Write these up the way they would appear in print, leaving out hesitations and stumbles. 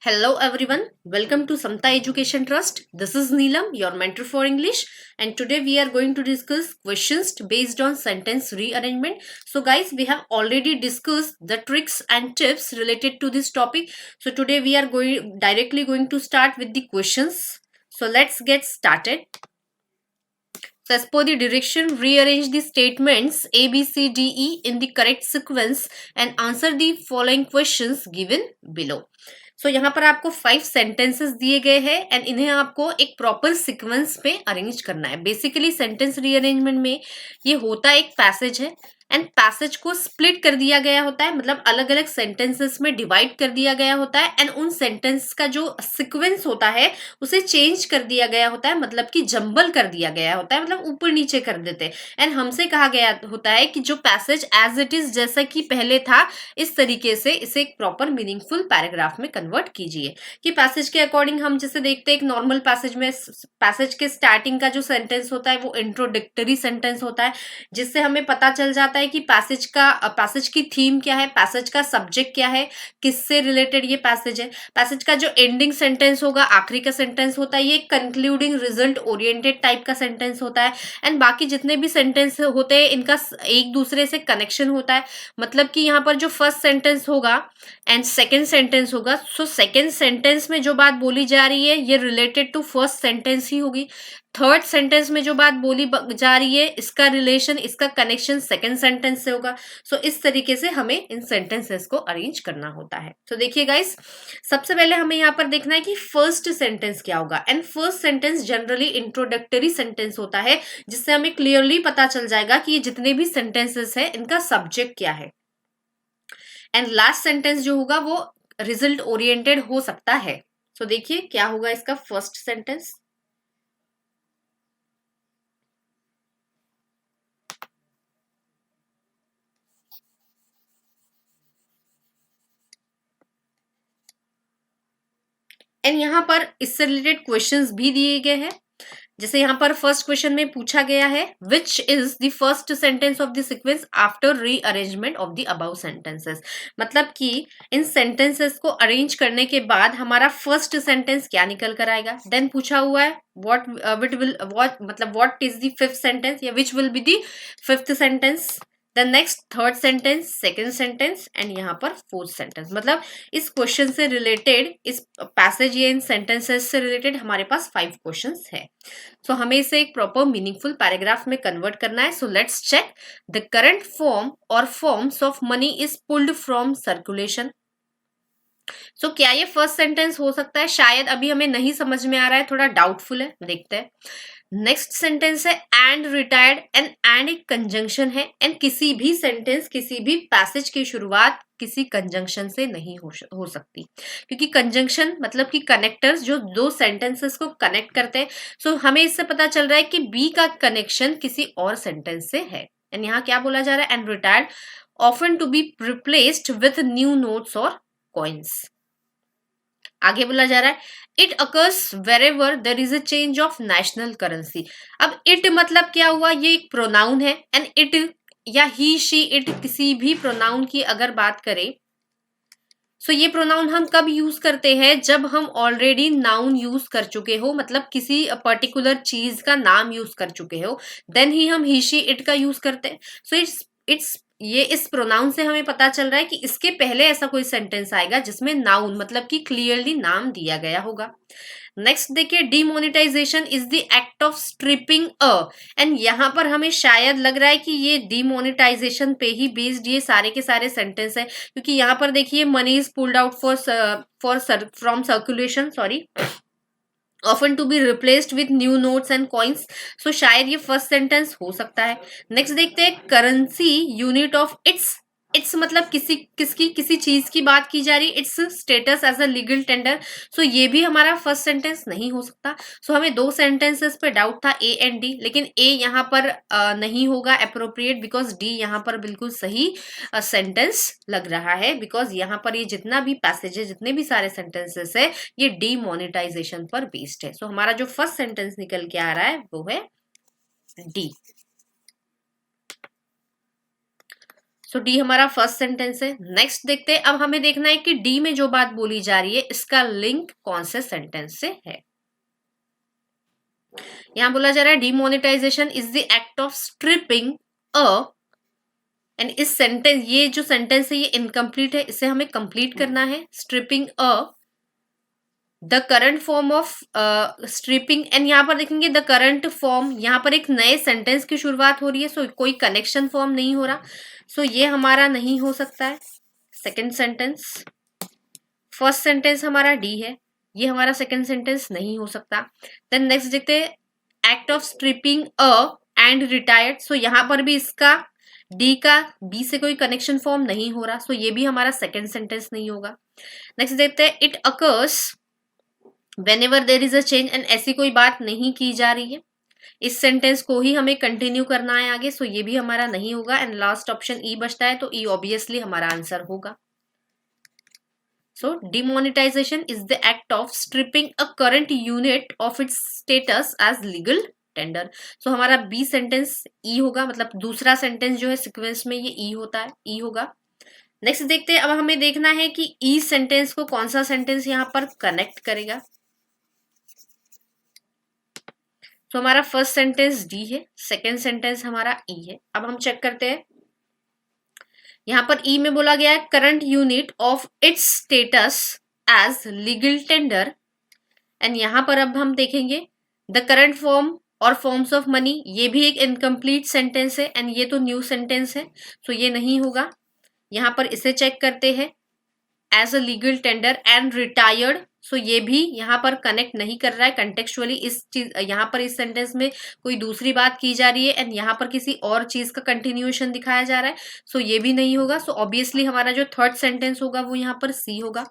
Hello everyone, welcome to Samta Education Trust. This is Neelam, your mentor for English, and today we are going to discuss questions based on sentence rearrangement. So guys, we have already discussed the tricks and tips related to this topic. So today we are directly going to start with the questions. So let's get started. So as per the direction, rearrange the statements A, B, C, D, E in the correct sequence and answer the following questions given below. सो यहाँ पर आपको 5 sentences दिए गए हैं and इन्हें आपको एक proper sequence में अरेंज करना है. बेसिकली सेंटेंस रीअरेंजमेंट में ये होता एक पैसेज है एंड पैसेज को स्प्लिट कर दिया गया होता है, मतलब अलग अलग सेंटेंसेस में डिवाइड कर दिया गया होता है एंड उन सेंटेंस का जो सीक्वेंस होता है उसे चेंज कर दिया गया होता है, मतलब कि जंबल कर दिया गया होता है, मतलब ऊपर नीचे कर देते हैं. एंड हमसे कहा गया होता है कि जो पैसेज एज इट इज जैसा कि पहले था इस तरीके से इसे एक प्रॉपर मीनिंगफुल पैराग्राफ में कन्वर्ट कीजिए. कि पैसेज के अकॉर्डिंग हम जैसे देखते हैं एक नॉर्मल पैसेज में पैसेज के स्टार्टिंग का जो सेंटेंस होता है वो इंट्रोडक्टरी सेंटेंस होता है, जिससे हमें पता चल जाता है कि पैसेज की थीम क्या है, पैसेज का सब्जेक्ट क्या है, किससे रिलेटेड ये पैसेज है. पैसेज का जो एंडिंग सेंटेंस होगा, आखिरी का सेंटेंस होता है, ये कंक्लूडिंग रिजल्ट ओरिएंटेड टाइप का सेंटेंस होता है. एंड बाकी जितने भी सेंटेंस होते हैं इनका एक दूसरे से कनेक्शन होता है, मतलब कि यहाँ पर जो फर्स्ट सेंटेंस होगा एंड सेकेंड सेंटेंस होगा, सो सेकेंड सेंटेंस में जो बात बोली जा रही है ये रिलेटेड टू फर्स्ट सेंटेंस ही होगी. थर्ड सेंटेंस में जो बात बोली जा रही है इसका रिलेशन, इसका कनेक्शन सेकेंड सेंटेंस से होगा. सो इस तरीके से हमें इन सेंटेंसेस को अरेंज करना होता है. तो देखिए गाइस, सबसे पहले हमें यहाँ पर देखना है कि फर्स्ट सेंटेंस क्या होगा. And first sentence generally introductory sentence होता है, जिससे हमें क्लियरली पता चल जाएगा कि ये जितने भी सेंटेंसेस है इनका सब्जेक्ट क्या है. एंड लास्ट सेंटेंस जो होगा वो रिजल्ट ओरिएंटेड हो सकता है. सो देखिए क्या होगा इसका फर्स्ट सेंटेंस. एंड यहाँ पर इससे रिलेटेड क्वेश्चंस भी दिए गए हैं. जैसे यहाँ पर फर्स्ट क्वेश्चन में पूछा गया है विच is the first sentence of the sequence after rearrangement of the above sentences. मतलब कि इन सेंटेंसेस को अरेंज करने के बाद हमारा फर्स्ट सेंटेंस क्या निकल कर आएगा. देन पूछा हुआ है what is the fifth sentence या which will be the fifth sentence. Then next third sentence, second sentence and यहाँ पर फोर्थ सेंटेंस. मतलब इस क्वेश्चन से रिलेटेड, इस पैसेज या इन सेंटेंसेस से रिलेटेड हमारे पास 5 क्वेश्चंस है. सो हमें इसे एक प्रॉपर मीनिंगफुल पैराग्राफ में कन्वर्ट करना है. So let's check. The current form और forms of money is pulled from circulation. So क्या ये फर्स्ट सेंटेंस हो सकता है? शायद अभी हमें नहीं समझ में आ रहा है, थोड़ा डाउटफुल है, देखते हैं. नेक्स्ट सेंटेंस है एंड रिटायर्ड. एंड एक कंजंक्शन है एंड किसी भी सेंटेंस, किसी भी पैसेज की शुरुआत किसी कंजंक्शन से नहीं हो सकती, क्योंकि कंजंक्शन मतलब कि कनेक्टर्स जो दो सेंटेंसेस को कनेक्ट करते हैं. सो हमें इससे पता चल रहा है कि बी का कनेक्शन किसी और सेंटेंस से है. एंड यहाँ क्या बोला जा रहा है? And retired often to be replaced with new notes और कॉइन्स. आगे बोला जा रहा है it occurs wherever there is a change of national currency. अब इट मतलब क्या हुआ? ये एक प्रोनाउन है एंड इट या ही शी इट किसी भी प्रोनाउन की अगर बात करें, सो ये प्रोनाउन हम कब यूज करते हैं? जब हम ऑलरेडी नाउन यूज कर चुके हो, मतलब किसी पर्टिकुलर चीज का नाम यूज कर चुके हो, देन ही हम ही शी इट का यूज करते हैं. सो इट्स ये इस प्रोनाउन से हमें पता चल रहा है कि इसके पहले ऐसा कोई सेंटेंस आएगा जिसमें नाउन मतलब कि क्लियरली नाम दिया गया होगा. नेक्स्ट देखिए, demonetisation is the act of stripping a. And यहाँ पर हमें शायद लग रहा है कि ये डीमोनेटाइजेशन पे ही बेस्ड ये सारे के सारे सेंटेंस है, क्योंकि यहाँ पर देखिए money is pulled out from circulation, sorry, often to be replaced with new notes and coins. so शायद ये फर्स्ट सेंटेंस हो सकता है. नेक्स्ट देखते हैं, करेंसी यूनिट ऑफ इट्स मतलब किसी चीज की बात की जा रही, it's status as a legal tender. So ये भी हमारा फर्स्ट सेंटेंस नहीं हो सकता. सो हमें दो सेंटेंसेस पे डाउट था, ए एंड डी, लेकिन ए यहाँ पर नहीं होगा अप्रोप्रिएट, बिकॉज डी यहाँ पर बिल्कुल सही सेंटेंस लग रहा है, बिकॉज यहाँ पर ये जितना भी पैसेज है, जितने भी सारे सेंटेंसेस है, ये डीमोनेटाइजेशन पर बेस्ड है. सो हमारा जो फर्स्ट सेंटेंस निकल के आ रहा है वो है डी. सो डी हमारा फर्स्ट सेंटेंस है। नेक्स्ट देखते हैं, अब हमें देखना है कि डी में जो बात बोली जा रही है इसका लिंक कौन से सेंटेंस से है। यहां बोला जा रहा है demonetisation is the act of stripping a, and इस सेंटेंस, ये जो सेंटेंस है ये इनकम्प्लीट है, इसे हमें कंप्लीट करना है। Stripping a the current form of stripping, and यहाँ पर देखेंगे द करंट फॉर्म, यहाँ पर एक नए सेंटेंस की शुरुआत हो रही है, सो कोई कनेक्शन फॉर्म नहीं हो रहा, सो ये हमारा नहीं हो सकता है सेकेंड सेंटेंस। फर्स्ट सेंटेंस हमारा डी है, ये हमारा सेकेंड सेंटेंस नहीं हो सकता। देन नेक्स्ट देखते हैं act of stripping a and retired, so यहाँ पर भी इसका डी का बी से कोई कनेक्शन फॉर्म नहीं हो रहा, सो ये भी हमारा सेकेंड सेंटेंस नहीं होगा। नेक्स्ट देखते हैं it occurs whenever there is a change, and ऐसी कोई बात नहीं की जा रही है, इस सेंटेंस को ही हमें कंटिन्यू करना है आगे, सो ये भी हमारा नहीं होगा। एंड लास्ट ऑप्शन ई बचता है, तो ई ऑब्वियसली हमारा आंसर होगा। So demonetization is the act of stripping a current unit of its status as legal tender. So हमारा बी सेंटेंस ई होगा, मतलब दूसरा सेंटेंस जो है सीक्वेंस में ये ई होता है, ई होगा। नेक्स्ट देखते हैं, अब हमें देखना है कि ई सेंटेंस को कौन सा सेंटेंस यहाँ पर कनेक्ट करेगा। तो हमारा फर्स्ट सेंटेंस डी है, सेकेंड सेंटेंस हमारा ई है। अब हम चेक करते हैं, यहां पर ई में बोला गया है current unit of its status as legal tender, and यहां पर अब हम देखेंगे द करंट फॉर्म और फॉर्म्स ऑफ मनी, ये भी एक इनकम्प्लीट सेंटेंस है, एंड ये तो न्यू सेंटेंस है, तो ये नहीं होगा। यहां पर इसे चेक करते हैं as a legal tender and retired, so ये भी यहाँ पर कनेक्ट नहीं कर रहा है कंटेक्चुअली, इस चीज यहाँ पर इस सेंटेंस में कोई दूसरी बात की जा रही है, एंड यहाँ पर किसी और चीज का कंटिन्यूएशन दिखाया जा रहा है, सो ये भी नहीं होगा। सो ऑब्वियसली हमारा जो थर्ड सेंटेंस होगा वो यहाँ पर सी होगा।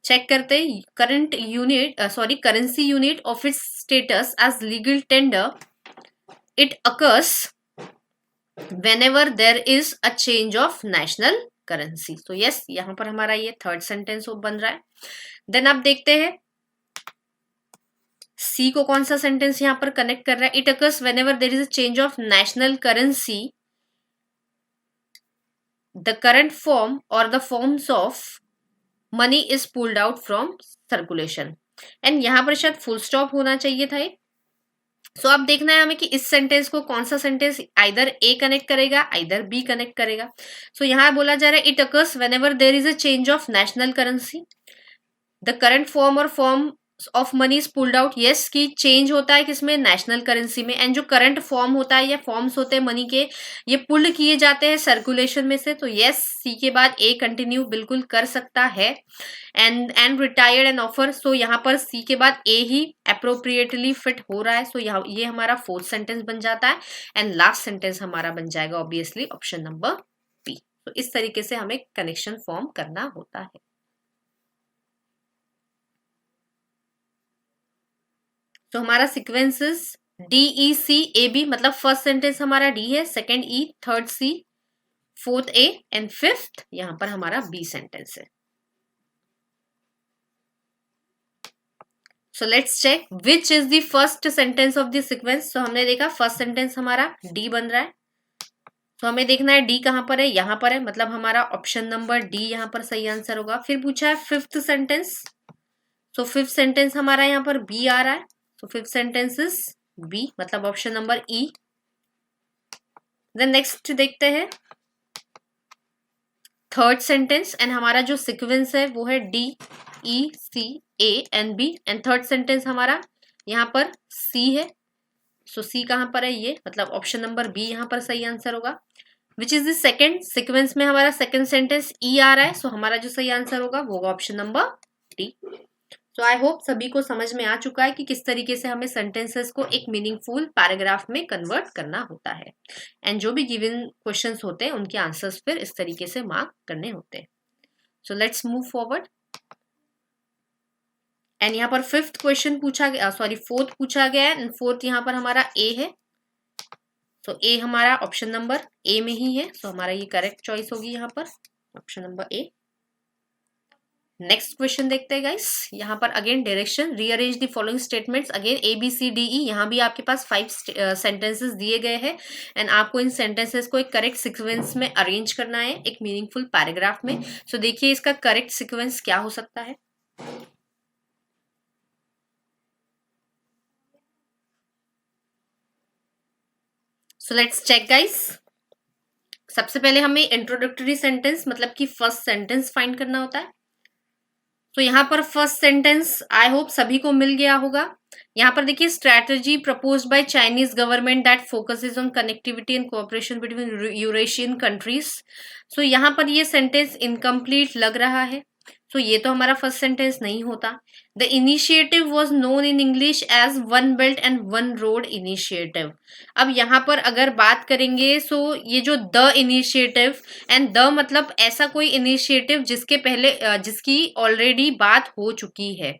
चेक करते हैं, current unit currency unit of its status as legal tender, it occurs whenever there is a change of national currency. तो यस, यहां पर हमारा ये थर्ड सेंटेंस बन रहा है। देन अब देखते हैं सी को कौन सा सेंटेंस यहां पर कनेक्ट कर रहा है। It occurs whenever there is a change of national currency, the current form or the forms of money is pulled out from circulation, and यहां पर शायद फुल स्टॉप होना चाहिए था। सो अब देखना है हमें कि इस सेंटेंस को कौन सा सेंटेंस आइदर ए कनेक्ट करेगा आइदर बी कनेक्ट करेगा। सो यहाँ बोला जा रहा है it occurs whenever there is a change of national currency, the current form or form of money is pulled out, yes की चेंज होता है किसमें, नेशनल करेंसी में, एंड जो करंट फॉर्म होता है या फॉर्म्स होते हैं मनी के, ये पुल्ड किए जाते हैं सर्कुलेशन में से, तो यस सी के बाद ए कंटिन्यू बिल्कुल कर सकता है। एंड रिटायर्ड एंड ऑफर, सो यहाँ पर सी के बाद ए ही अप्रोप्रिएटली फिट हो रहा है, सो यहाँ ये हमारा फोर्थ सेंटेंस बन जाता है, एंड लास्ट सेंटेंस हमारा बन जाएगा ऑब्वियसली ऑप्शन नंबर बी। तो इस तरीके से हमें कनेक्शन फॉर्म करना होता है। तो हमारा sequences D E C A B, मतलब फर्स्ट सेंटेंस हमारा डी है, second E, third C, fourth A and fifth यहां पर हमारा बी सेंटेंस है। So let's check which is the first sentence of the sequence. तो हमने देखा फर्स्ट सेंटेंस हमारा डी बन रहा है, तो हमें देखना है डी कहां पर है, यहां पर है, मतलब हमारा ऑप्शन नंबर डी यहां पर सही आंसर होगा। फिर पूछा है fifth sentence, so fifth sentence हमारा यहां पर बी आ रहा है, तो फिफ्थ सेंटेंस इज बी, मतलब option number E. Then next देखते हैं थर्ड सेंटेंस, एंड हमारा जो सीक्वेंस है वो है D E C A and B, and third sentence हमारा यहाँ पर सी है, सो सी कहां पर है, ये मतलब ऑप्शन नंबर बी यहाँ पर सही आंसर होगा। विच इज द सेकेंड सीक्वेंस में हमारा सेकेंड सेंटेंस ई आ रहा है, सो हमारा जो सही आंसर होगा वो होगा option number D. So I hope सभी को समझ में आ चुका है कि किस तरीके से हमें सेंटेंसेस को एक मीनिंगफुल पैराग्राफ में कन्वर्ट करना होता है, एंड जो भी गिवन क्वेश्चंस होते हैं उनके आंसर्स फिर इस तरीके से मार्क करने होते हैं। So let's move forward, and यहाँ पर फिफ्थ क्वेश्चन पूछा गया, सॉरी फोर्थ पूछा गया है, एंड फोर्थ यहाँ पर हमारा ए है, तो ए हमारा ऑप्शन नंबर ए में ही है, सो हमारा ये करेक्ट चॉइस होगी यहाँ पर ऑप्शन नंबर ए। नेक्स्ट क्वेश्चन देखते हैं गाइस। यहाँ पर again direction, rearrange the following statements. Again ABCDE, यहाँ भी आपके पास 5 सेंटेंसेस दिए गए हैं एंड आपको इन सेंटेंसेस को एक करेक्ट सीक्वेंस में अरेंज करना है एक मीनिंगफुल पैराग्राफ में। सो देखिए इसका करेक्ट सीक्वेंस क्या हो सकता है। So let's check guys. सबसे पहले हमें इंट्रोडक्टरी सेंटेंस मतलब कि फर्स्ट सेंटेंस फाइंड करना होता है। तो यहाँ पर फर्स्ट सेंटेंस आई होप सभी को मिल गया होगा। यहाँ पर देखिए, strategy proposed by Chinese government that focuses on connectivity and cooperation between Eurasian countries. So यहाँ पर ये सेंटेंस इनकम्प्लीट लग रहा है। सो ये तो हमारा फर्स्ट सेंटेंस नहीं होता। The initiative was known in English as one belt and one road initiative. अब यहाँ पर अगर बात करेंगे, सो ये जो द इनिशिएटिव एंड द मतलब ऐसा कोई इनिशिएटिव जिसके पहले जिसकी ऑलरेडी बात हो चुकी है।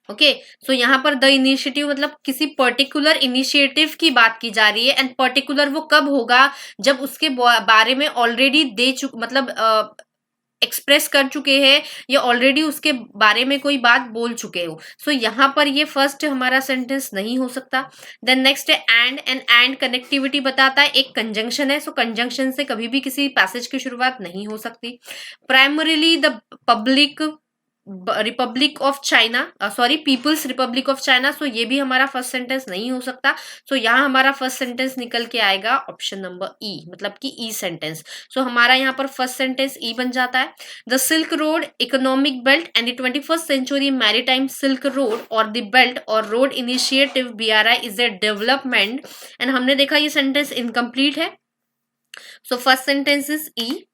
ओके, सो यहाँ पर द इनिशिएटिव मतलब किसी पर्टिकुलर इनिशिएटिव की बात की जा रही है एंड पर्टिकुलर वो कब होगा, जब उसके बारे में ऑलरेडी मतलब एक्सप्रेस कर चुके हैं या ऑलरेडी उसके बारे में कोई बात बोल चुके हो। सो यहाँ पर ये फर्स्ट हमारा सेंटेंस नहीं हो सकता। देन नेक्स्ट है एंड कनेक्टिविटी बताता है एक कंजंक्शन है। सो कंजंक्शन से कभी भी किसी पैसेज की शुरुआत नहीं हो सकती। Primarily the Republic of China, sorry People's Republic of China. So ये भी हमारा फर्स्ट सेंटेंस नहीं हो सकता। सो यहाँ हमारा फर्स्ट सेंटेंस निकल के आएगा ऑप्शन नंबर ई, मतलब कि ई सेंटेंस। सो हमारा यहाँ पर फर्स्ट सेंटेंस ई बन जाता है। The silk road economic belt and the 21st century maritime silk road और द बेल्ट और road initiative BRI is a development. And हमने देखा ये सेंटेंस इनकम्प्लीट है। So first sentence is E.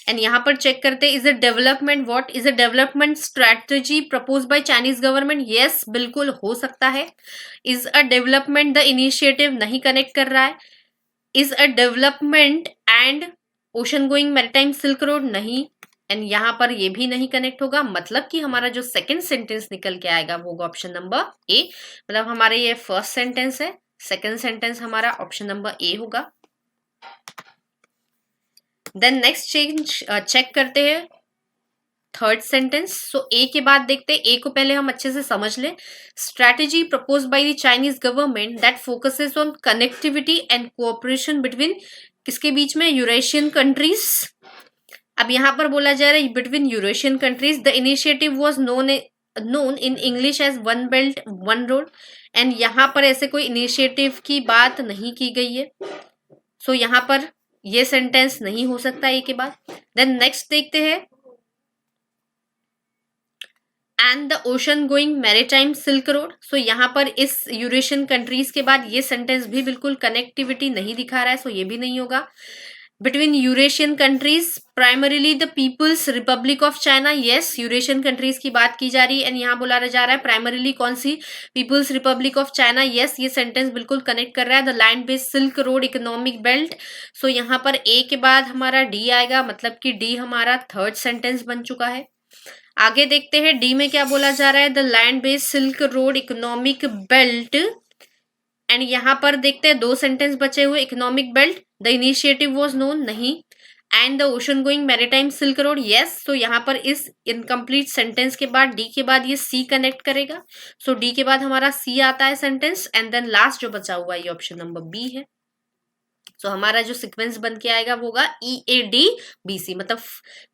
And यहाँ पर चेक करते हैं, is a development what is a development strategy propose by Chinese government. Yes, बिल्कुल हो सकता है। Is a development the initiative, नहीं कनेक्ट कर रहा है। Is a development and ocean going maritime silk road, नहीं। एंड यहाँ पर ये भी नहीं कनेक्ट होगा, मतलब कि हमारा जो सेकंड सेंटेंस निकल के आएगा वो होगा ऑप्शन नंबर ए। मतलब हमारे ये फर्स्ट सेंटेंस है, सेकंड सेंटेंस हमारा ऑप्शन नंबर ए होगा। देन नेक्स्ट चेक करते हैं थर्ड सेंटेंस। सो ए के बाद देखते हैं, ए को पहले हम अच्छे से समझ लें। Strategy propose by the Chinese government that focuses on connectivity and cooperation between, किसके बीच में, यूरेशियन कंट्रीज। अब यहाँ पर बोला जा रहा है between Eurasian countries. The initiative was known in English as one belt one road. And यहाँ पर ऐसे कोई इनिशिएटिव की बात नहीं की गई है। सो यहाँ पर ये सेंटेंस नहीं हो सकता ए के बाद। देन नेक्स्ट देखते हैं, and the ocean going maritime silk Road. So यहाँ पर इस यूरेशियन कंट्रीज के बाद ये सेंटेंस भी बिल्कुल कनेक्टिविटी नहीं दिखा रहा है। सो ये भी नहीं होगा। Between Eurasian countries primarily the people's Republic of China. Yes, Eurasian countries की बात की जा रही है एंड यहाँ बोला जा रहा है प्राइमरीली कौन सी, People's Republic of China. Yes, ये सेंटेंस बिल्कुल कनेक्ट कर रहा है। The land based Silk road economic belt. So यहाँ पर ए के बाद हमारा डी आएगा, मतलब कि डी हमारा थर्ड सेंटेंस बन चुका है। आगे देखते हैं डी में क्या बोला जा रहा है, the land based Silk road economic belt. And यहाँ पर देखते हैं दो सेंटेंस बचे हुए, economic belt, the initiative was known, नहीं। And the ocean going maritime silk Road, yes. So यहाँ पर इस इनकम्प्लीट सेंटेंस के बाद डी के बाद ये सी कनेक्ट करेगा। सो डी के बाद हमारा सी आता है सेंटेंस एंड देन लास्ट जो बचा हुआ ये ऑप्शन नंबर बी है। सो हमारा जो सीक्वेंस बन के आएगा वो होगा EADBC, मतलब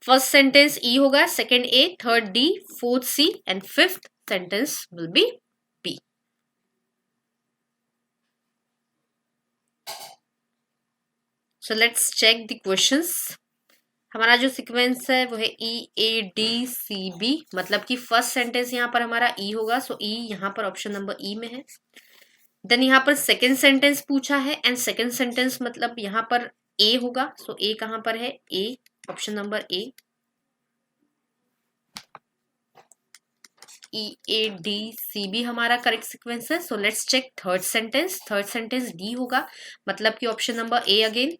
फर्स्ट सेंटेंस ई होगा, second A, third D, fourth C and fifth sentence will be B. So let's check the questions. हमारा जो सीक्वेंस है वो है EADCB, मतलब कि फर्स्ट सेंटेंस यहाँ पर हमारा ई होगा। सो ई यहाँ पर ऑप्शन नंबर ई में है। देन यहाँ पर सेकेंड सेंटेंस पूछा है एंड सेकेंड सेंटेंस मतलब यहाँ पर ए होगा। सो ए कहाँ पर है, A, option number A. EADCB हमारा करेक्ट सीक्वेंस है। So let's check third sentence. Third sentence D होगा, मतलब कि option number A again.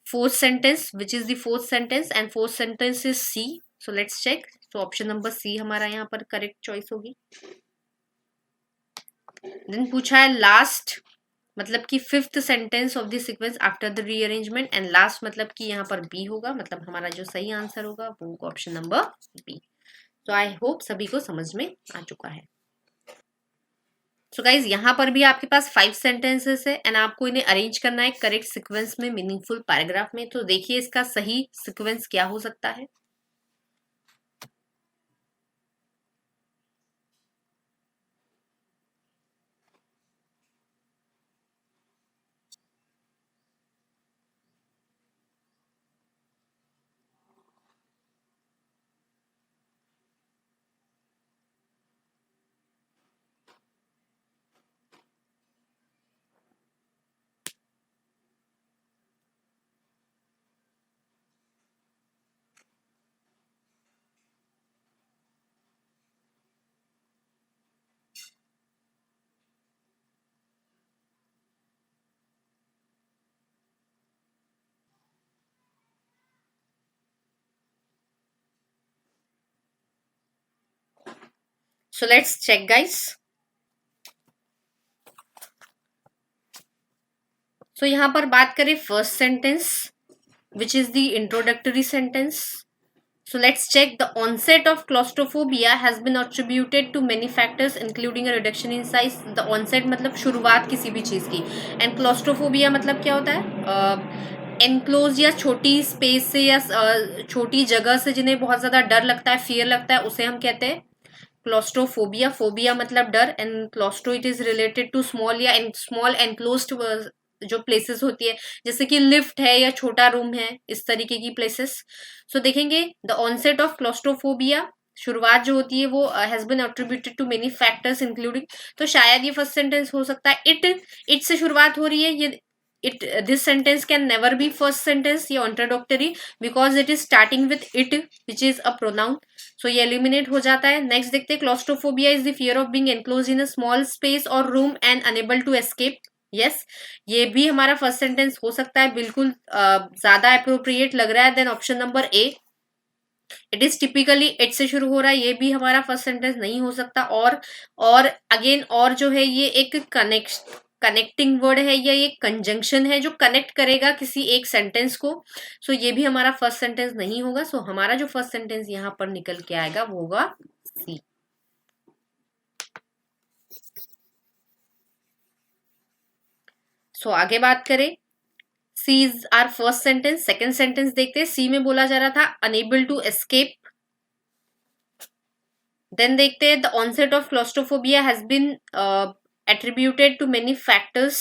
Fourth sentence which is the fourth sentence and fourth sentence is C. So let's check. तो option number C हमारा यहाँ पर correct choice होगी। Then पूछा है लास्ट मतलब कि fifth sentence of the sequence after the rearrangement, and last मतलब कि यहाँ पर बी होगा, मतलब हमारा जो सही आंसर होगा वो होगा ऑप्शन नंबर बी। तो आई होप सभी को समझ में आ चुका है। सो गाइज यहाँ पर भी आपके पास 5 सेंटेंसेस है एंड आपको इन्हें अरेंज करना है करेक्ट सीक्वेंस में, मीनिंगफुल पैराग्राफ में। तो देखिए इसका सही सीक्वेंस क्या हो सकता है। So let's check guys. So यहाँ पर बात करें first sentence which is the introductory sentence. So let's check. The onset of claustrophobia has been attributed to many factors including a reduction in size. The onset मतलब शुरुआत किसी भी चीज की, and claustrophobia मतलब क्या होता है, एनक्लोज या छोटी स्पेस से या छोटी जगह से जिन्हें बहुत ज्यादा डर लगता है, फियर लगता है, उसे हम कहते हैं क्लोस्ट्रोफोबिया। फोबिया मतलब डर, and claustro it is related to small या स्मॉल एनक्लोज्ड जो प्लेसेस होती है, जैसे कि लिफ्ट है या छोटा रूम है, इस तरीके की प्लेसेस। सो देखेंगे द ऑनसेट ऑफ क्लोस्ट्रोफोबिया, शुरुआत जो होती है वो has been attributed to many factors including. तो शायद ये फर्स्ट सेंटेंस हो सकता है। इट से शुरुआत हो रही है, ये this sentence can never be first sentence या introductory because it is starting with it which is a pronoun. So ये eliminate हो जाता है। Next देखते हैं, claustrophobia is the fear of being enclosed in a small space or room and unable to escape. Yes, ये भी हमारा first sentence हो सकता है, बिल्कुल ज्यादा अप्रोप्रिएट लग रहा है then option number A. It is typically it से शुरू हो रहा है, ये भी हमारा फर्स्ट सेंटेंस नहीं हो सकता। और अगेन और जो है ये एक कनेक्टिंग वर्ड है या ये कंजंक्शन है जो कनेक्ट करेगा किसी एक सेंटेंस को। सो ये भी हमारा फर्स्ट सेंटेंस नहीं होगा। सो हमारा जो फर्स्ट सेंटेंस यहां पर निकल के आएगा वो होगा सी। सो आगे बात करें, C is our first sentence. Second sentence देखते हैं, सी में बोला जा रहा था अनेबल टू एस्केप। देन देखते हैं, the onset of claustrophobia has been attributed to many factors.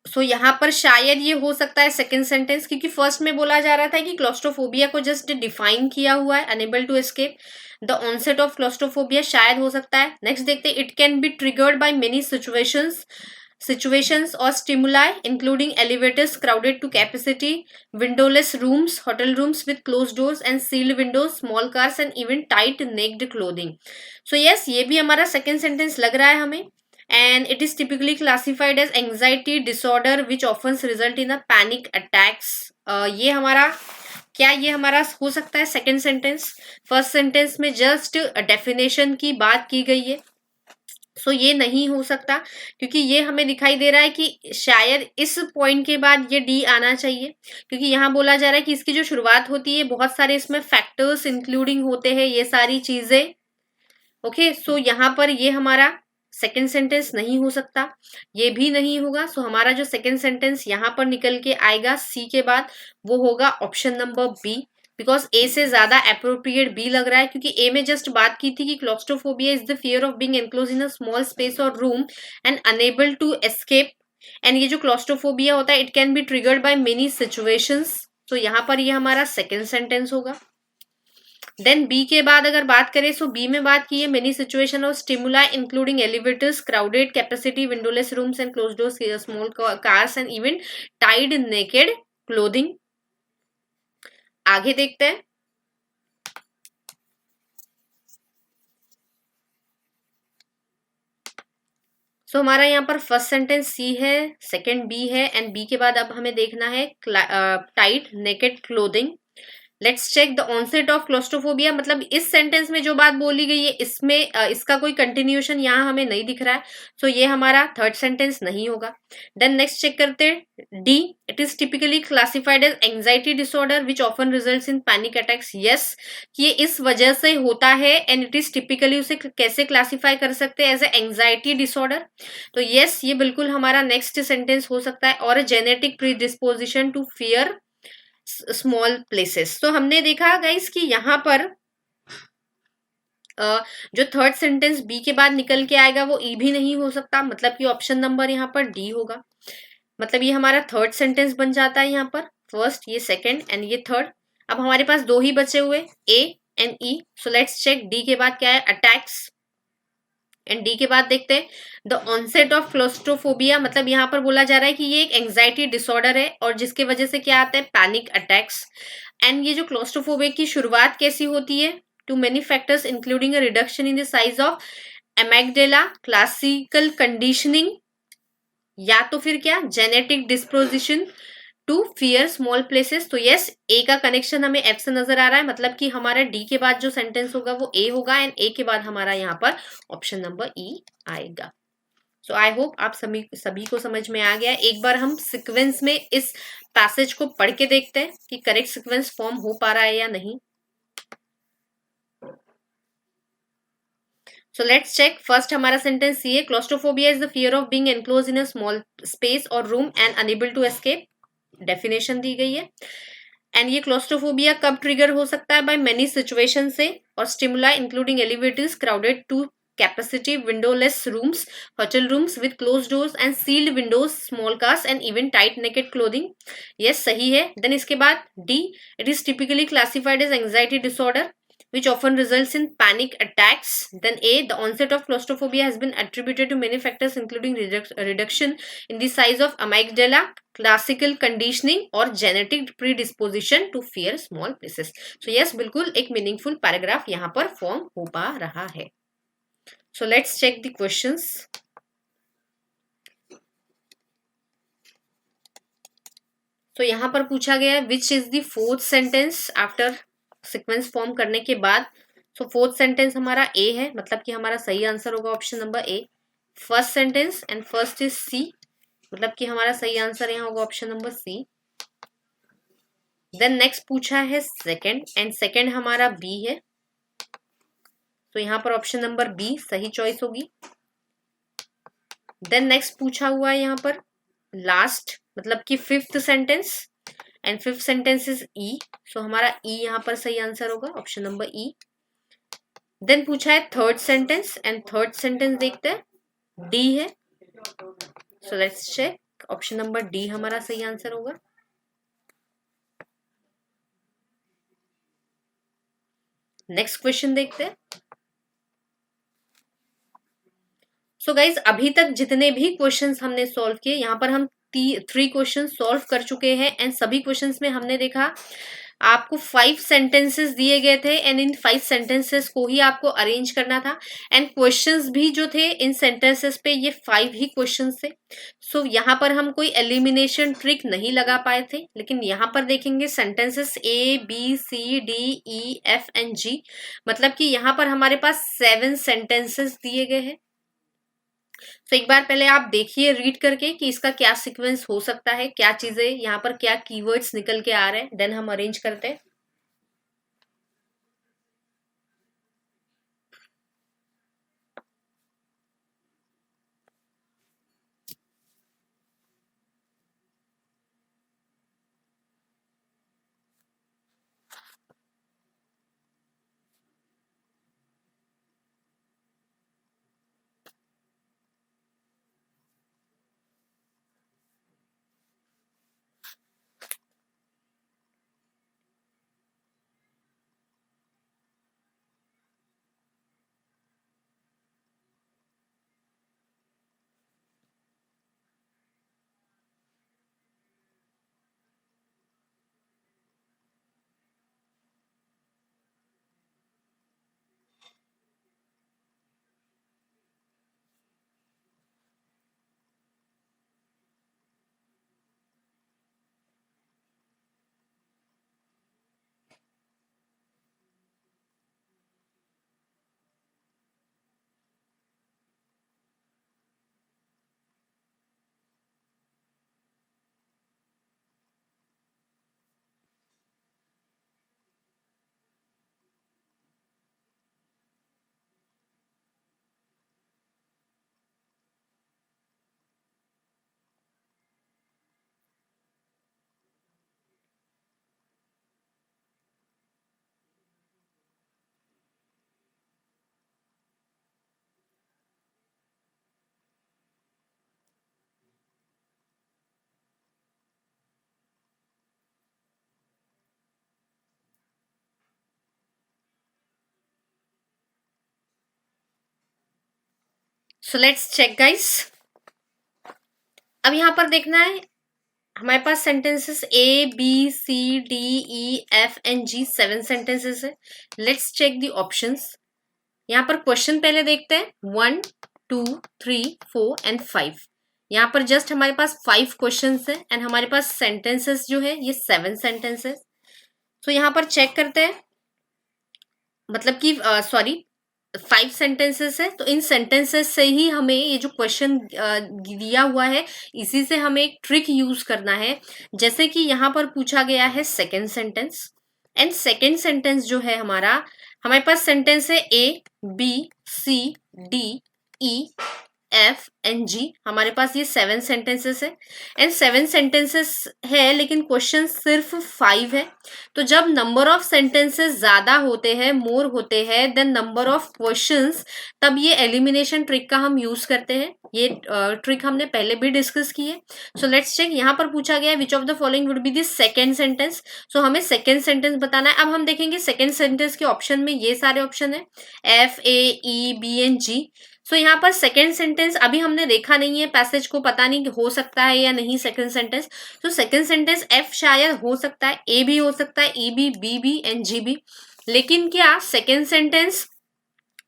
So यहाँ पर शायद ये हो सकता है सेकेंड सेंटेंस, क्योंकि फर्स्ट में बोला जा रहा था कि क्लोस्ट्रोफोबिया को जस्ट डिफाइन किया हुआ है, unable to escape. The onset of claustrophobia शायद हो सकता है। नेक्स्ट देखते हैं, it can be triggered by many situations or stimuli including elevators crowded to capacity, windowless rooms, hotel rooms with closed doors and sealed windows, small cars and even tight necked clothing. So yes, ये भी हमारा second sentence लग रहा है हमें। and it is typically classified as anxiety disorder which often result in a panic attacks. ये हमारा क्या ये हमारा हो सकता है सेकेंड सेंटेंस। फर्स्ट सेंटेंस में जस्ट डेफिनेशन की बात की गई है, सो ये नहीं हो सकता, क्योंकि ये हमें दिखाई दे रहा है कि शायद इस पॉइंट के बाद ये डी आना चाहिए, क्योंकि यहाँ बोला जा रहा है कि इसकी जो शुरुआत होती है बहुत सारे इसमें फैक्टर्स इंक्लूडिंग होते हैं, ये सारी चीजें। ओके, सो यहाँ पर ये हमारा सेकेंड सेंटेंस नहीं हो सकता, ये भी नहीं होगा। सो हमारा जो सेकेंड सेंटेंस यहाँ पर निकल के आएगा सी के बाद वो होगा ऑप्शन नंबर बी, बिकॉज ए से ज्यादा अप्रोप्रिएट बी लग रहा है, क्योंकि ए में जस्ट बात की थी कि claustrophobia is the fear of being enclose in a small space or room and unable to escape. And ये जो क्लोस्ट्रोफोबिया होता है it can be triggered by many situations. तो यहाँ पर ये हमारा सेकेंड सेंटेंस होगा। देन बी के बाद अगर बात करें, सो बी में बात की है many situation of stimuli including elevators, crowded capacity, windowless rooms and closed doors, small cars and even tight necked clothing. आगे देखते हैं, सो हमारा यहाँ पर फर्स्ट सेंटेंस सी है, सेकंड बी है, एंड बी के बाद अब हमें देखना है tight naked clothing. Let's check the onset of claustrophobia, मतलब इस सेंटेंस में जो बात बोली गई है इसमें इसका कोई कंटिन्यूएशन यहाँ हमें नहीं दिख रहा है, सो ये हमारा थर्ड सेंटेंस नहीं होगा। देन नेक्स्ट चेक करते हैं D, it is typically classified as anxiety disorder which often results in panic attacks. Yes, ये इस वजह से होता है एंड इट इज टिपिकली, उसे कैसे क्लासिफाई कर सकते हैं, एज ए एंजाइटी डिसऑर्डर। तो यस, ये बिल्कुल हमारा नेक्स्ट सेंटेंस हो सकता है। और genetic predisposition to fear small places. तो हमने देखा गाइस कि यहाँ पर जो थर्ड सेंटेंस बी के बाद निकल के आएगा वो ई भी नहीं हो सकता, मतलब कि ऑप्शन नंबर यहाँ पर डी होगा। मतलब ये हमारा थर्ड सेंटेंस बन जाता है यहाँ पर, फर्स्ट, ये सेकंड एंड ये थर्ड। अब हमारे पास दो ही बचे हुए, A and E. So let's check D के बाद क्या है, अटैक्स, एंड डी के बाद देखते हैं द ऑनसेट ऑफ क्लोस्ट्रोफोबिया, मतलब यहाँ पर बोला जा रहा है कि ये एक एंजाइटी डिसऑर्डर है और जिसके वजह से क्या आता है, पैनिक अटैक्स। एंड ये जो क्लोस्ट्रोफोबिया की शुरुआत कैसी होती है, to many factors including a reduction in the size of amygdala, classical conditioning, या तो फिर क्या, genetic disposition to fear small places. तो यस, ए का कनेक्शन हमें एफ से नजर आ रहा है, मतलब कि हमारा डी के बाद जो सेंटेंस होगा वो ए होगा एंड ए के बाद हमारा यहाँ पर ऑप्शन नंबर ई आएगा। सो आई होप आप सभी को समझ में आ गया। एक बार हम सीक्वेंस में इस पैसेज को पढ़ के देखते हैं कि करेक्ट सीक्वेंस फॉर्म हो पा रहा है या नहीं। So let's check. First हमारा सेंटेंस ये है, claustrophobia is the fear of being enclose in a small space or room and unable to escape. Definition दी गई है। एंड ये क्लोस्ट्रोफोबिया कब ट्रिगर हो सकता है, बाय मेनी सिचुएशन से or stimuli including elevators, crowded to capacity, windowless rooms, hotel rooms with close doors and sealed windows, small cars and even tight naked clothing. Yes, सही है। Then इसके बाद D, it is typically classified as anxiety disorder which often results in panic attacks. Then A, the onset of claustrophobia has been attributed to many factors including reduction in the size of amygdala, classical conditioning और genetic predisposition to fear small places. So yes, बिल्कुल एक meaningful paragraph यहाँ पर form हो पा रहा है. So let's check the questions. तो यहाँ पर पूछा गया है which is the fourth sentence after sequence form करने के बाद। सो फोर्थ सेंटेंस हमारा ए है, मतलब कि हमारा सही आंसर होगा option number A. First sentence and first is C, मतलब कि हमारा सही आंसर यहाँ होगा option number C. Then next पूछा है सेकंड एंड सेकंड हमारा बी है, तो यहाँ पर ऑप्शन नंबर बी सही चॉइस होगी। देन नेक्स्ट पूछा हुआ है यहाँ पर लास्ट, मतलब कि fifth sentence and fifth sentence is E, so हमारा ई यहाँ पर सही आंसर होगा ऑप्शन नंबर ई। देन पूछा है third sentence and third sentence देखते हैं डी है, so let's check option number D हमारा सही आंसर होगा। नेक्स्ट क्वेश्चन देखते हैं। सो गाइज अभी तक जितने भी क्वेश्चंस हमने सॉल्व किए, यहाँ पर हम 3 क्वेश्चन सॉल्व कर चुके हैं एंड सभी क्वेश्चंस में हमने देखा आपको 5 सेंटेंसेस दिए गए थे एंड इन 5 सेंटेंसेस को ही आपको अरेंज करना था एंड क्वेश्चंस भी जो थे इन सेंटेंसेस पे ये 5 ही क्वेश्चंस थे। सो यहाँ पर हम कोई एलिमिनेशन ट्रिक नहीं लगा पाए थे, लेकिन यहाँ पर देखेंगे sentences A B C D E F and G, मतलब कि यहाँ पर हमारे पास 7 सेंटेंसेस दिए गए हैं। तो एक बार पहले आप देखिए रीड करके कि इसका क्या सीक्वेंस हो सकता है, क्या चीजें यहाँ पर, क्या कीवर्ड्स निकल के आ रहे हैं, देन हम अरेंज करते हैं। So let's check guys. अब यहां पर देखना है हमारे पास sentences A B C D E F and G, 7 sentences है। Let's check the options. यहाँ पर क्वेश्चन पहले देखते हैं 1 2 3 4 एंड 5। यहाँ पर जस्ट हमारे पास 5 क्वेश्चंस है एंड हमारे पास सेंटेंसेस जो है ये 7 सेंटेंसेस। तो यहाँ पर चेक करते हैं, मतलब कि सॉरी 5 सेंटेंसेस है। तो इन सेंटेंसेस से ही हमें ये जो क्वेश्चन दिया हुआ है इसी से हमें एक ट्रिक यूज करना है। जैसे कि यहाँ पर पूछा गया है second sentence, and second sentence जो है हमारे पास सेंटेंस है A B C D E F and G. हमारे पास ये 7 सेंटेंसेस है एंड 7 सेंटेंसेस है, लेकिन क्वेश्चन सिर्फ 5 है। तो जब नंबर ऑफ सेंटेंसेस ज्यादा होते हैं, मोर होते हैं देन नंबर ऑफ क्वेश्चंस, तब ये एलिमिनेशन ट्रिक का हम यूज करते हैं। ये ट्रिक हमने पहले भी डिस्कस की है। So let's check. यहाँ पर पूछा गया है which of the following would be the second sentence. So हमें सेकेंड सेंटेंस बताना है। अब हम देखेंगे सेकेंड सेंटेंस के ऑप्शन में ये सारे ऑप्शन है F A E B and G. So यहाँ पर सेकेंड सेंटेंस अभी हमने देखा नहीं है, पैसेज को पता नहीं हो सकता है या नहीं सेकेंड सेंटेंस। तो सेकेंड सेंटेंस एफ शायद हो सकता है, ए भी हो सकता है, ई भी, बी भी एंड जी भी। लेकिन क्या सेकेंड सेंटेंस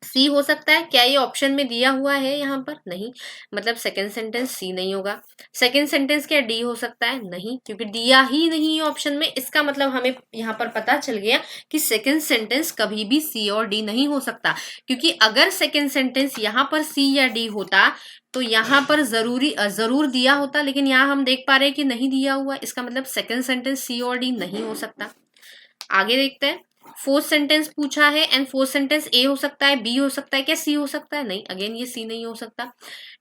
सी हो सकता है? क्या ये ऑप्शन में दिया हुआ है यहाँ पर? नहीं, मतलब सेकेंड सेंटेंस सी नहीं होगा। सेकेंड सेंटेंस क्या डी हो सकता है? नहीं, क्योंकि दिया ही नहीं है ऑप्शन में। इसका मतलब हमें यहाँ पर पता चल गया कि सेकेंड सेंटेंस कभी भी सी और डी नहीं हो सकता, क्योंकि अगर सेकेंड सेंटेंस यहाँ पर सी या डी होता तो यहाँ पर जरूर दिया होता, लेकिन यहाँ हम देख पा रहे हैं कि नहीं दिया हुआ। इसका मतलब सेकेंड सेंटेंस सी और डी नहीं हो सकता। आगे देखते हैं। फोर्थ सेंटेंस पूछा है एंड फोर्थ सेंटेंस ए हो सकता है, बी हो सकता है, क्या सी हो सकता है? नहीं, अगेन ये सी नहीं हो सकता।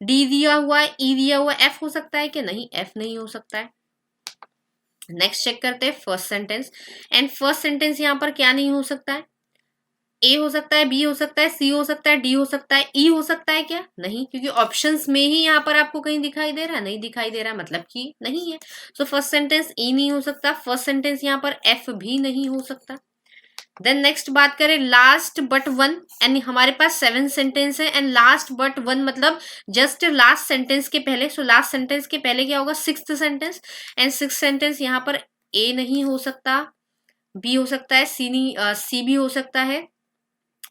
डी दिया हुआ है, ई दिया हुआ है, एफ हो सकता है क्या? नहीं, एफ नहीं हो सकता है। नेक्स्ट चेक करते हैं first sentence, and first sentence यहाँ पर क्या नहीं हो सकता है? ए हो सकता है, बी हो सकता है, सी हो सकता है, डी हो सकता है, ई हो सकता है क्या? नहीं, क्योंकि ऑप्शंस में ही यहाँ पर आपको कहीं दिखाई दे रहा है, नहीं दिखाई दे रहा, मतलब कि नहीं है। सो फर्स्ट सेंटेंस ई नहीं हो सकता, फर्स्ट सेंटेंस यहाँ पर एफ भी नहीं हो सकता। देन नेक्स्ट बात करें लास्ट बट वन, एंड हमारे पास 7 सेंटेंस है एंड लास्ट बट वन मतलब जस्ट लास्ट सेंटेंस के पहले। सो लास्ट सेंटेंस के पहले क्या होगा? Sixth sentence, and sixth sentence यहाँ पर ए नहीं हो सकता, बी हो सकता है, सी नहीं, सी भी हो सकता है,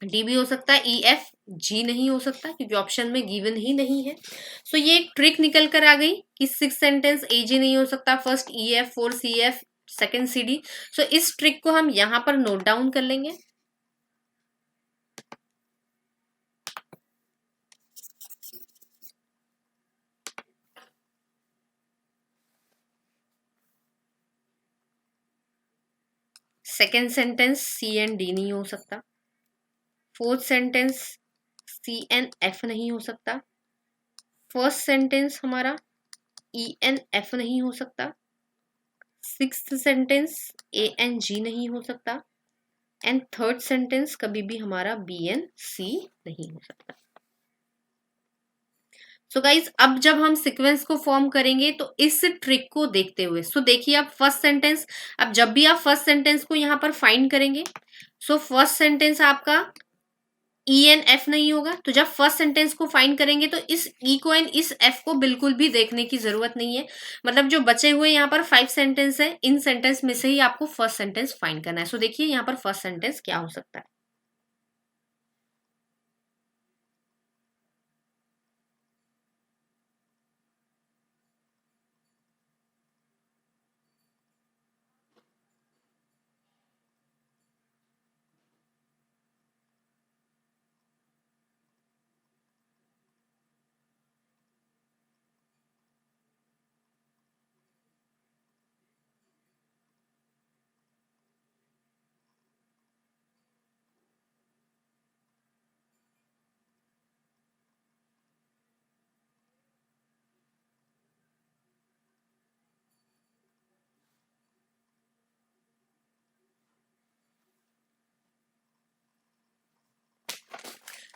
डी भी हो सकता है, ई एफ जी नहीं हो सकता, क्योंकि ऑप्शन में गिवन ही नहीं है। सो ये एक ट्रिक निकल कर आ गई कि सिक्स सेंटेंस ए जी नहीं हो सकता, first E F, four C F, second C D. So इस ट्रिक को हम यहां पर नोट डाउन कर लेंगे। Second sentence C and D नहीं हो सकता, fourth sentence C and F नहीं हो सकता, फर्स्ट सेंटेंस हमारा ई एन एफ नहीं हो सकता, sixth sentence A N G नहीं हो सकता, एंड थर्ड सेंटेंस कभी भी हमारा बी एन सी नहीं हो सकता। सो गाइज अब जब हम सीक्वेंस को फॉर्म करेंगे तो इस ट्रिक को देखते हुए, सो देखिए आप फर्स्ट सेंटेंस, अब जब भी आप फर्स्ट सेंटेंस को यहां पर फाइंड करेंगे, सो फर्स्ट सेंटेंस आपका ई एन एफ नहीं होगा। तो जब फर्स्ट सेंटेंस को फाइंड करेंगे तो इस ई को एंड इस एफ को बिल्कुल भी देखने की जरूरत नहीं है। मतलब जो बचे हुए यहाँ पर 5 सेंटेंस है, इन सेंटेंस में से ही आपको फर्स्ट सेंटेंस फाइंड करना है। सो देखिए यहाँ पर फर्स्ट सेंटेंस क्या हो सकता है।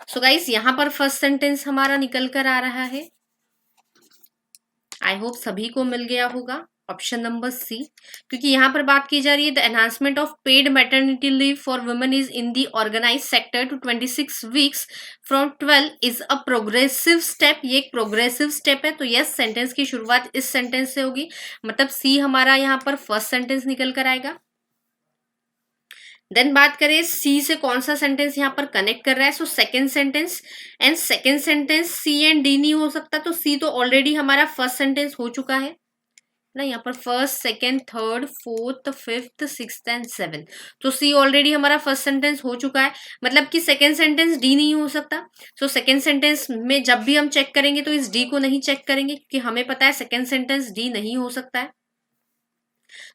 सो गाइस यहाँ पर फर्स्ट सेंटेंस हमारा निकल कर आ रहा है। आई होप सभी को मिल गया होगा। ऑप्शन नंबर सी, क्योंकि यहाँ पर बात की जा रही है the enhancement of paid maternity leave for women is in the organise sector to 26 weeks from 12 is a progressive step. ये एक प्रोग्रेसिव स्टेप है, तो यस सेंटेंस की शुरुआत इस सेंटेंस से होगी, मतलब सी हमारा यहाँ पर फर्स्ट सेंटेंस निकल कर आएगा। देन बात करें सी से कौन सा सेंटेंस यहाँ पर कनेक्ट कर रहा है, so second sentence, and second sentence C and D नहीं हो सकता, तो सी तो ऑलरेडी हमारा फर्स्ट सेंटेंस हो चुका है ना, यहाँ पर first second third fourth fifth sixth and seven, तो सी ऑलरेडी हमारा फर्स्ट सेंटेंस हो चुका है, मतलब कि सेकेंड सेंटेंस डी नहीं हो सकता। सो सेकेंड सेंटेंस में जब भी हम चेक करेंगे तो इस डी को नहीं चेक करेंगे, क्योंकि हमें पता है सेकेंड सेंटेंस डी नहीं हो सकता है।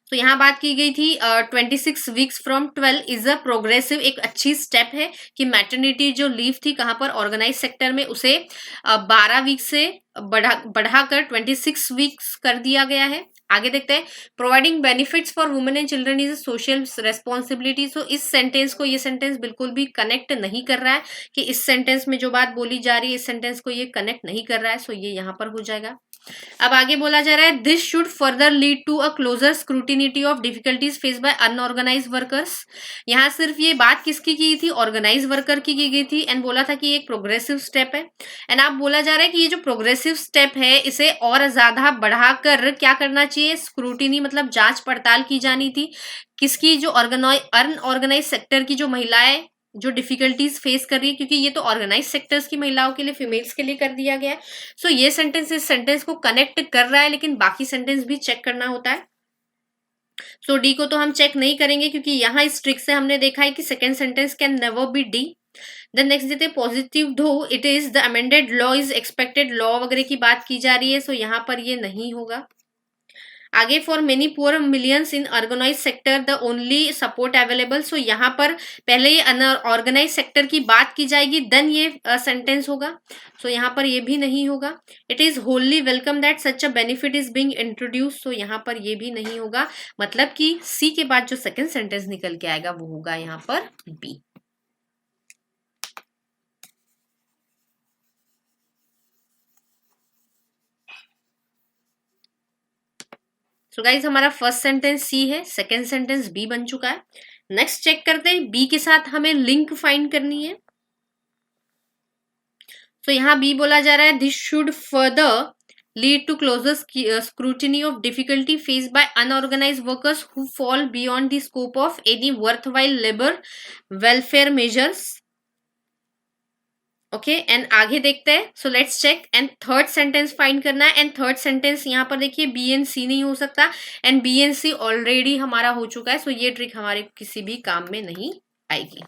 तो यहाँ बात की गई थी 26 weeks from 12 is a progressive, एक अच्छी स्टेप है कि मैटरनिटी जो लीव थी कहाँ पर ऑर्गेनाइज सेक्टर में, उसे 12 वीक से बढ़ाकर 26 वीक्स कर दिया गया है। आगे देखते हैं, providing benefits for women and children is a social responsibility. So इस सेंटेंस को, ये सेंटेंस बिल्कुल भी कनेक्ट नहीं कर रहा है कि इस सेंटेंस में जो बात बोली जा रही है इस सेंटेंस को ये कनेक्ट नहीं कर रहा है, सो ये यहाँ पर हो जाएगा। अब आगे बोला जा रहा है this should further lead to a closer scrutiny of difficulties face by unorganise workers. यहाँ सिर्फ ये बात किसकी की थी, ऑर्गेनाइज वर्कर की गई थी, एंड बोला था कि एक प्रोग्रेसिव स्टेप है, एंड आप बोला जा रहा है कि ये जो प्रोग्रेसिव स्टेप है इसे और ज्यादा बढ़ाकर क्या करना चाहिए, स्क्रूटिनी मतलब जांच पड़ताल की जानी थी, किसकी, जो अनऑर्गेनाइज सेक्टर की जो महिलाएं जो डिफिकल्टीज फेस कर रही है, क्योंकि ये तो ऑर्गेनाइज सेक्टर्स की महिलाओं के लिए, फीमेल्स के लिए कर दिया गया है। सो ये सेंटेंस इस सेंटेंस को कनेक्ट कर रहा है, लेकिन बाकी सेंटेंस भी चेक करना होता है। सो डी को तो हम चेक नहीं करेंगे, क्योंकि यहाँ इस ट्रिक से हमने देखा है कि second sentence can never be D. Then next देते positive though it is the amended law is expected, law वगैरह की बात की जा रही है, सो यहाँ पर ये नहीं होगा। आगे for many poor millions in organise sector the only support available, so यहाँ पर पहले ये अनऑर्गेनाइज सेक्टर की बात की जाएगी, देन ये सेंटेंस होगा, सो यहाँ पर ये भी नहीं होगा। It is wholly welcome that such a benefit is being introduce, so यहाँ पर ये भी नहीं होगा, मतलब कि सी के बाद जो सेकेंड सेंटेंस निकल के आएगा वो होगा यहाँ पर बी। सो गाइज हमारा फर्स्ट सेंटेंस सी है, सेकेंड सेंटेंस बी बन चुका है। नेक्स्ट चेक करते हैं, बी के साथ हमें लिंक फाइंड करनी है। तो यहाँ बी बोला जा रहा है this should further lead to closer scrutiny of difficulty faced by unorganized workers who fall beyond the scope of any worthwhile labor welfare measures. Okay and आगे देखते हैं, so let's check, and third sentence find करना है, and third sentence यहाँ पर देखिए B and सी नहीं हो सकता, and B and C already हमारा हो चुका है, सो ये ट्रिक हमारे किसी भी काम में नहीं आएगी।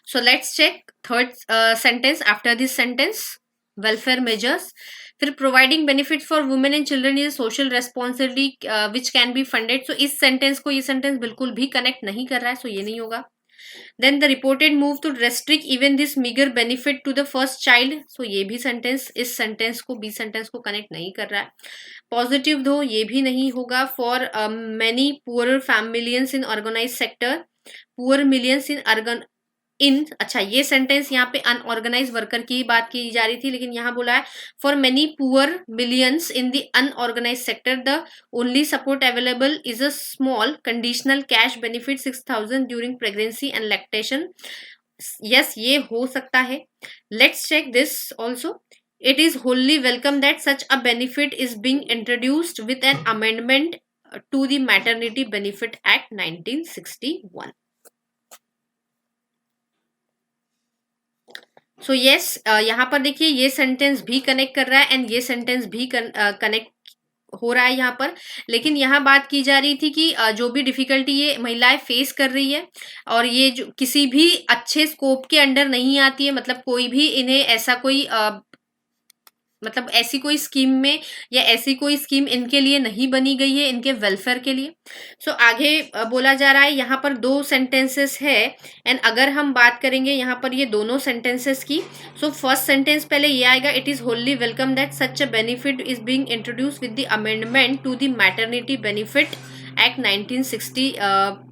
So let's check third sentence after this sentence, welfare measures, फिर providing benefit for women and children is social responsibility which can be funded, so इस सेंटेंस को ये सेंटेंस बिल्कुल भी कनेक्ट नहीं कर रहा है, सो ये नहीं होगा। Then the reported move to restrict even this meager benefit to the first child, so ये भी सेंटेंस इस सेंटेंस को बी सेंटेंस को कनेक्ट नहीं कर रहा है। पॉजिटिव दो ये भी नहीं होगा, for many poorer millions in organized sector, poor millions in अच्छा ये सेंटेंस यहाँ पे अनऑर्गेनाइज वर्कर की बात की जा रही थी, लेकिन यहाँ बोला है for many poor millions in the unorganise sector the only support available is a small conditional cash benefit 6,000 during pregnancy and lactation. Yes ये हो सकता है। Let's check this also, it is wholly welcome that such a benefit is being introduced with an amendment to the maternity benefit act 1961। So yes यहाँ पर देखिए ये sentence भी connect कर रहा है, एंड ये सेंटेंस भी कनेक्ट हो रहा है यहाँ पर, लेकिन यहाँ बात की जा रही थी कि जो भी डिफिकल्टी ये महिलाएं फेस कर रही है और ये जो किसी भी अच्छे स्कोप के अंडर नहीं आती है, मतलब कोई भी इन्हें ऐसा कोई मतलब ऐसी कोई स्कीम में या ऐसी कोई स्कीम इनके लिए नहीं बनी गई है इनके वेलफेयर के लिए। सो आगे बोला जा रहा है यहाँ पर दो सेंटेंसेस है, एंड अगर हम बात करेंगे यहाँ पर ये दोनों सेंटेंसेस की, सो फर्स्ट सेंटेंस पहले ये आएगा, it is wholly welcome that such a benefit is being introduce with the amendment to the maternity benefit act 1961,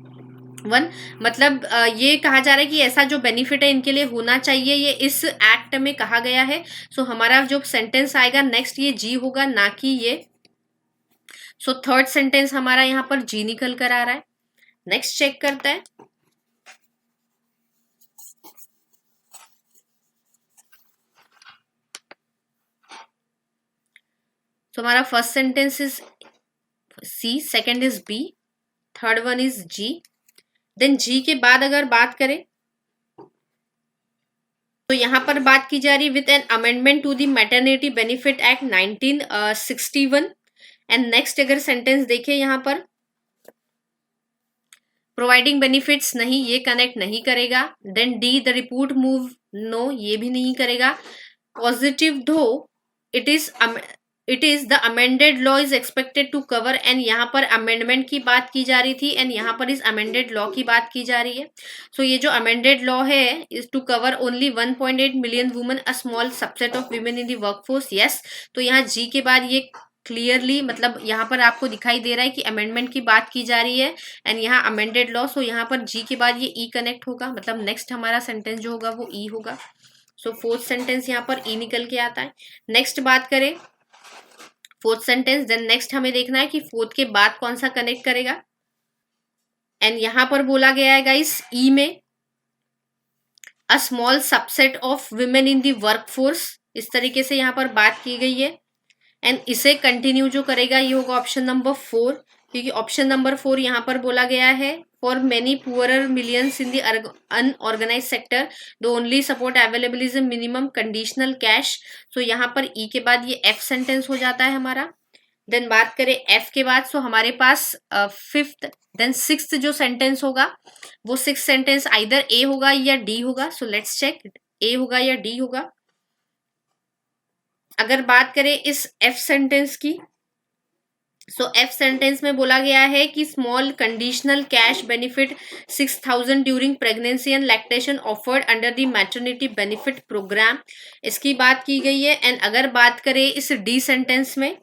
मतलब ये कहा जा रहा है कि ऐसा जो बेनिफिट है इनके लिए होना चाहिए, ये इस एक्ट में कहा गया है। सो हमारा जो सेंटेंस आएगा नेक्स्ट ये जी होगा, ना कि ये सो थर्ड सेंटेंस हमारा यहाँ पर जी निकल कर आ रहा है। नेक्स्ट चेक करते हैं। तो हमारा first sentence is C, second is B, third one is G. Then G के बाद अगर बात करें तो यहां पर बात की जा रही है with an amendment to the maternity benefit act 1961। And next अगर सेंटेंस देखें यहां पर प्रोवाइडिंग बेनिफिट्स, नहीं, ये कनेक्ट नहीं करेगा। Then D the report move, no, ये भी नहीं करेगा। Positive though it is the amended law is expected to cover, and यहाँ पर अमेंडमेंट की बात की जा रही थी एंड यहाँ पर इस अमेंडेड लॉ की बात की जा रही है। सो ये जो अमेंडेड लॉ है is to cover only 1.8 million women, a small subset of women in the workforce. Yes, तो यहाँ जी के बाद ये क्लियरली मतलब यहाँ पर आपको दिखाई दे रहा है कि अमेंडमेंट की बात की जा रही है एंड यहाँ अमेंडेड लॉ। सो यहाँ पर जी के बाद ये ई कनेक्ट होगा, मतलब नेक्स्ट हमारा सेंटेंस जो होगा वो ई होगा। सो फोर्थ सेंटेंस यहाँ पर ई निकल के आता है। नेक्स्ट बात करें फोर्थ सेंटेंस, देन नेक्स्ट हमें देखना है कि फोर्थ के बाद कौन सा कनेक्ट करेगा। एंड यहां पर बोला गया है गाइस ई में अ small subset of women in the workforce, इस तरीके से यहां पर बात की गई है। एंड इसे कंटिन्यू जो करेगा ये होगा ऑप्शन नंबर 4, क्योंकि ऑप्शन नंबर 4 यहाँ पर बोला गया है for many poorer millions in the unorganise sector the only support available is a minimum conditional cash. So यहाँ पर ई के बाद ये एफ सेंटेंस हो जाता है हमारा। देन बात करें एफ के बाद, सो हमारे पास फिफ्थ देन सिक्स्थ जो सेंटेंस होगा वो सिक्स सेंटेंस आइदर ए होगा या डी होगा। सो लेट्स चेक ए होगा या डी होगा। अगर बात करें इस एफ सेंटेंस की, सो एफ सेंटेंस में बोला गया है कि small conditional cash benefit 6,000 during pregnancy and lactation offered under the maternity benefit programme, इसकी बात की गई है। एंड अगर बात करें इस डी सेंटेंस में,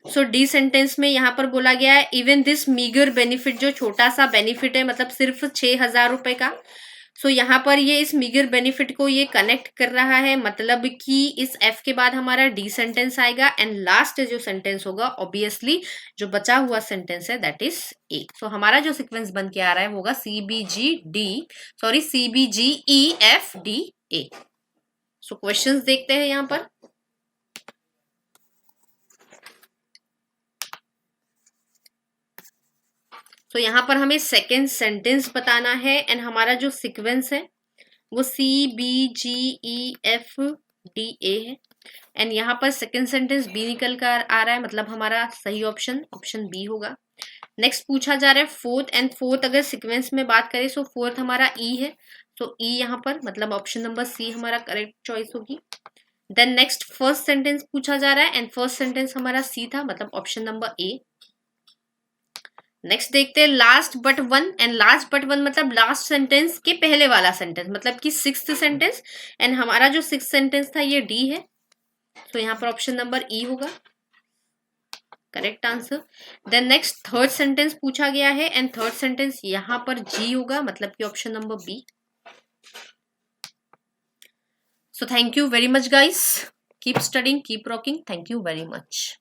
सो डी सेंटेंस में यहाँ पर बोला गया है इवन दिस मीगर बेनिफिट, जो छोटा सा बेनिफिट है मतलब सिर्फ 6,000 रुपए का। सो यहाँ पर ये इस मीगर बेनिफिट को ये कनेक्ट कर रहा है, मतलब कि इस एफ के बाद हमारा डी सेंटेंस आएगा एंड लास्ट जो सेंटेंस होगा ऑब्वियसली जो बचा हुआ सेंटेंस है दैट इज ए। सो हमारा जो सीक्वेंस बन के आ रहा है वो होगा CBGE-F-D-A। सो क्वेश्चंस देखते हैं यहाँ पर। तो यहाँ पर हमें सेकेंड सेंटेंस बताना है एंड हमारा जो सीक्वेंस है वो CBGEFDA है। एंड यहाँ पर सेकेंड सेंटेंस बी निकल कर आ रहा है, मतलब हमारा सही ऑप्शन बी होगा। नेक्स्ट पूछा जा रहा है फोर्थ, एंड फोर्थ अगर सीक्वेंस में बात करें सो फोर्थ हमारा ई है। तो ई यहाँ पर मतलब ऑप्शन नंबर सी हमारा करेक्ट चॉइस होगी। देन नेक्स्ट फर्स्ट सेंटेंस पूछा जा रहा है एंड फर्स्ट सेंटेंस हमारा सी था, मतलब ऑप्शन नंबर ए। नेक्स्ट देखते हैं last but one, and last but one मतलब लास्ट सेंटेंस के पहले वाला सेंटेंस, मतलब कि सिक्स्थ सेंटेंस। एंड हमारा जो सिक्स्थ सेंटेंस था ये डी है, तो यहाँ पर ऑप्शन नंबर ई होगा correct answer. Then next third sentence पूछा गया है एंड थर्ड सेंटेंस यहाँ पर जी होगा, मतलब कि option number B. So thank you very much guys, keep studying, keep rocking, thank you very much.